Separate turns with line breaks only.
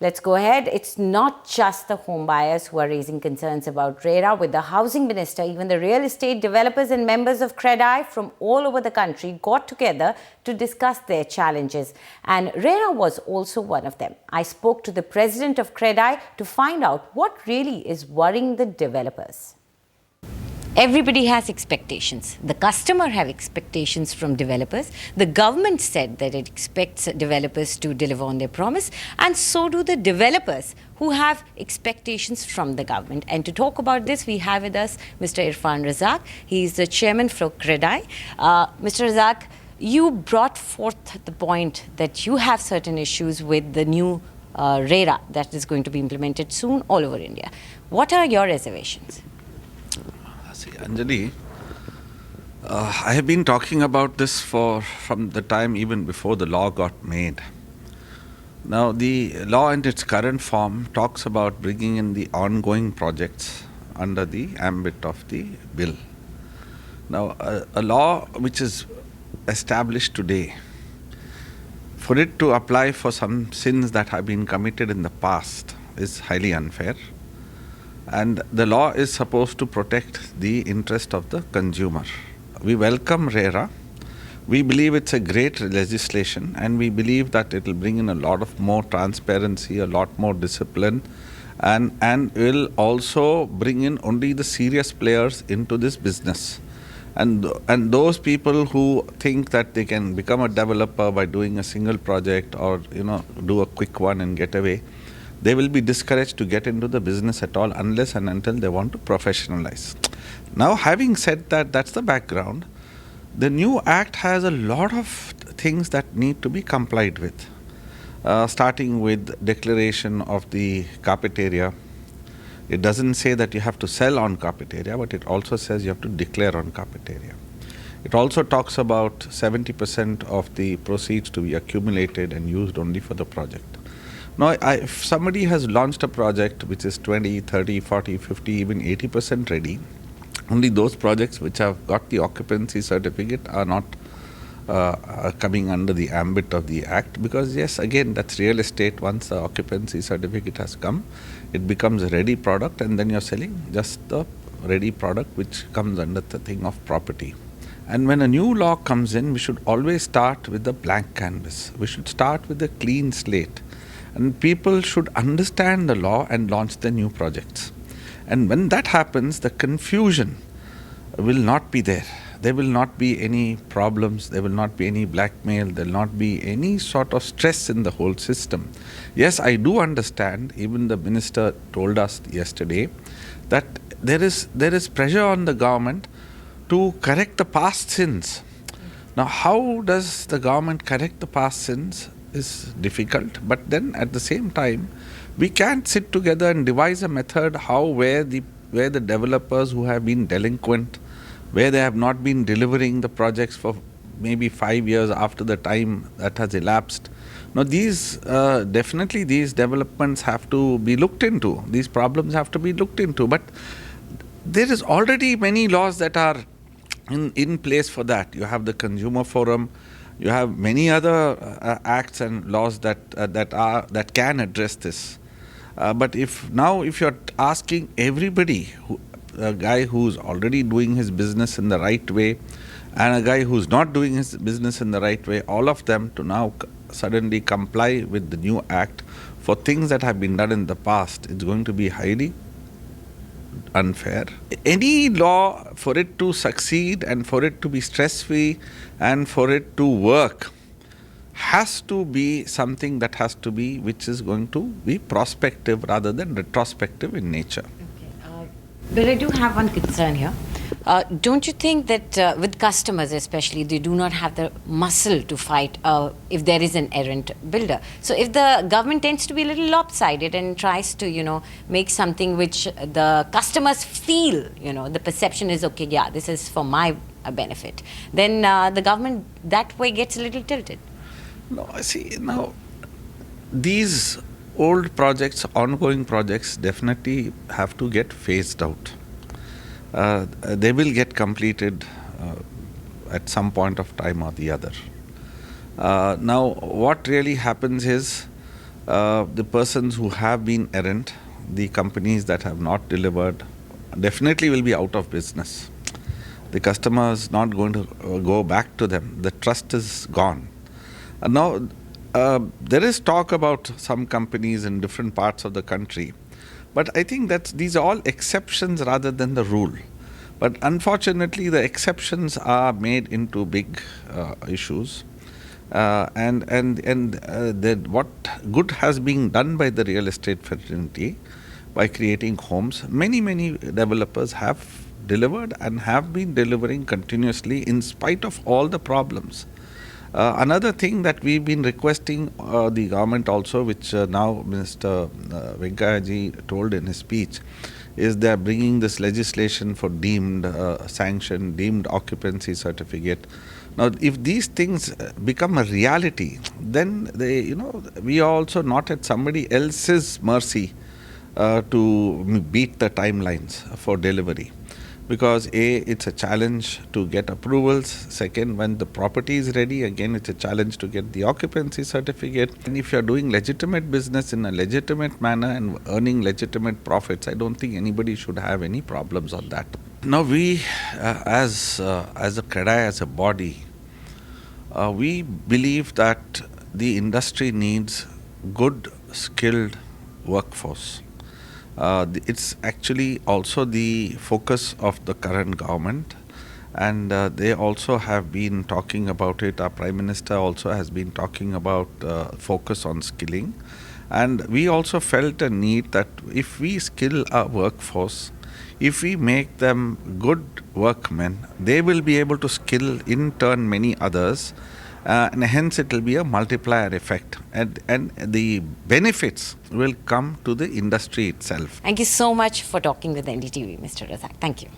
Let's go ahead. It's not just the home buyers who are raising concerns about RERA. With the housing minister, even the real estate developers and members of CREDAI from all over the country got together to discuss their challenges. And RERA was also one of them. I spoke to the president of CREDAI to find out what really is worrying the developers. Everybody has expectations. The customer have expectations from developers. The government said that it expects developers to deliver on their promise, and so do the developers who have expectations from the government. And to talk about this, we have with us Mr. Irfan Razack. He is the chairman for CREDAI. Mr. Razack, you brought forth the point that you have certain issues with the new RERA that is going to be implemented soon all over India. What are your reservations?
See, Anjali, I have been talking about this from the time even before the law got made. Now, the law in its current form talks about bringing in the ongoing projects under the ambit of the bill. Now, a law which is established today, for it to apply for some sins that have been committed in the past is highly unfair. And the law is supposed to protect the interest of the consumer. We welcome RERA. We believe it's a great legislation, and we believe that it will bring in a lot of more transparency, a lot more discipline, and will also bring in only the serious players into this business. And those people who think that they can become a developer by doing a single project or do a quick one and get away, they will be discouraged to get into the business at all unless and until they want to professionalize. Now, having said that, that's the background. The new act has a lot of things that need to be complied with, starting with declaration of the carpet area. It doesn't say that you have to sell on carpet area, but it also says you have to declare on carpet area. It also talks about 70% of the proceeds to be accumulated and used only for the project. Now, if somebody has launched a project which is 20, 30, 40, 50, even 80% ready, only those projects which have got the occupancy certificate are not coming under the ambit of the act, because yes, again, that's real estate. Once the occupancy certificate has come, it becomes a ready product, and then you're selling just the ready product which comes under the thing of property. And when a new law comes in, we should always start with the blank canvas. We should start with a clean slate. And people should understand the law and launch the new projects. And when that happens, the confusion will not be there. There will not be any problems. There will not be any blackmail. There will not be any sort of stress in the whole system. Yes, I do understand. Even the minister told us yesterday that there is pressure on the government to correct the past sins. Now, how does the government correct the past sins? Is difficult, but then at the same time, we can't sit together and devise a method where the developers who have been delinquent, where they have not been delivering the projects for maybe 5 years after the time that has elapsed. Now, these definitely these developments have to be looked into. These problems have to be looked into, but there is already many laws that are in place for that. You have the Consumer Forum. You have many other acts and laws that can address this. But if you're asking everybody, a guy who's already doing his business in the right way and a guy who's not doing his business in the right way, all of them to now suddenly comply with the new act for things that have been done in the past, it's going to be highly unfair. Any law, for it to succeed and for it to be stress-free and for it to work, has to be something that has to be, which is going to be prospective rather than retrospective in nature.
Okay. But I do have one concern here. Don't you think that with customers especially, they do not have the muscle to fight if there is an errant builder? So if the government tends to be a little lopsided and tries to, make something which the customers feel, the perception is, okay, yeah, this is for my benefit, then the government that way gets a little tilted.
No, see, now, these old projects, ongoing projects, definitely have to get phased out. They will get completed at some point of time or the other. Now, what really happens is The persons who have been errant, the companies that have not delivered, definitely will be out of business. The customer is not going to go back to them. The trust is gone. Now, there is talk about some companies in different parts of the country, but I think that these are all exceptions rather than the rule. But unfortunately, the exceptions are made into big issues. What good has been done by the real estate fraternity by creating homes, many developers have delivered and have been delivering continuously in spite of all the problems. Another thing that we've been requesting the government also, which now Mr. Venkayaji told in his speech, is they are bringing this legislation for deemed sanction, deemed occupancy certificate. Now, if these things become a reality, then we are also not at somebody else's mercy to beat the timelines for delivery. Because it's a challenge to get approvals. Second, when the property is ready, again it's a challenge to get the occupancy certificate. And if you're doing legitimate business in a legitimate manner and earning legitimate profits, I don't think anybody should have any problems on that. Now we, as a CREDAI, as a body, we believe that the industry needs good, skilled workforce. It's actually also the focus of the current government, and they also have been talking about it. Our Prime Minister also has been talking about focus on skilling, and we also felt a need that if we skill our workforce, if we make them good workmen, they will be able to skill in turn many others. And hence it will be a multiplier effect, and the benefits will come to the industry itself.
Thank you so much for talking with NDTV, Mr. Razak. Thank you.